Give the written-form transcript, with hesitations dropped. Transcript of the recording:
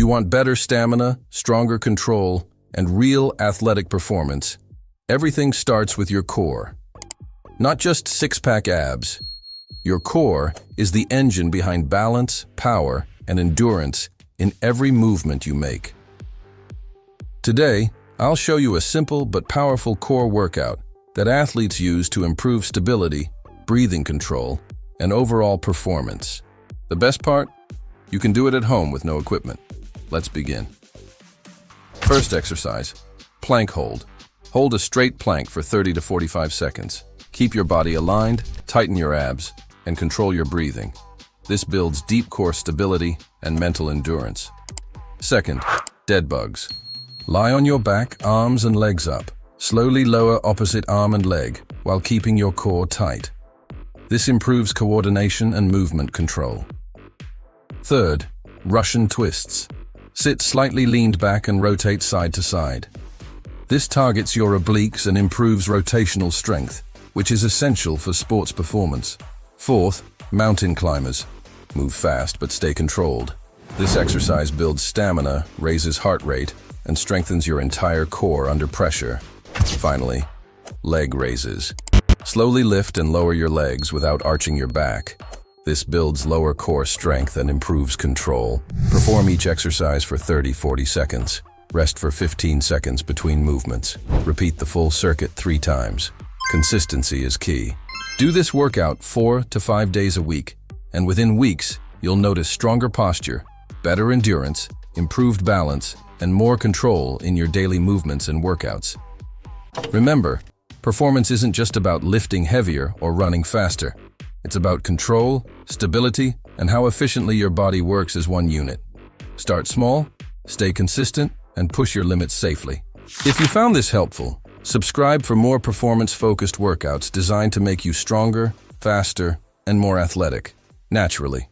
you want better stamina, stronger control, and real athletic performance, everything starts with your core. Not just six-pack abs. Your core is the engine behind balance, power, and endurance in every movement you make. Today, I'll show you a simple but powerful core workout that athletes use to improve stability, breathing control, and overall performance. The best part? You can do it at home with no equipment. Let's begin. First exercise, plank hold. Hold a straight plank for 30 to 45 seconds. Keep your body aligned, tighten your abs, and control your breathing. This builds deep core stability and mental endurance. Second, dead bugs. Lie on your back, arms and legs up. Slowly lower opposite arm and leg while keeping your core tight. This improves coordination and movement control. Third, Russian twists. Sit slightly leaned back and rotate side to side. This targets your obliques and improves rotational strength, which is essential for sports performance. Fourth, mountain climbers. Move fast but stay controlled. This exercise builds stamina, raises heart rate, and strengthens your entire core under pressure. Finally, leg raises. Slowly lift and lower your legs without arching your back. This builds lower core strength and improves control. Perform each exercise for 30-40 seconds. Rest for 15 seconds between movements. Repeat the full circuit 3 times. Consistency is key. Do this workout 4 to 5 days a week, and within weeks, you'll notice stronger posture, better endurance, improved balance, and more control in your daily movements and workouts. Remember, performance isn't just about lifting heavier or running faster. It's about control, stability, and how efficiently your body works as one unit. Start small, stay consistent, and push your limits safely. If you found this helpful, subscribe for more performance-focused workouts designed to make you stronger, faster, and more athletic, naturally.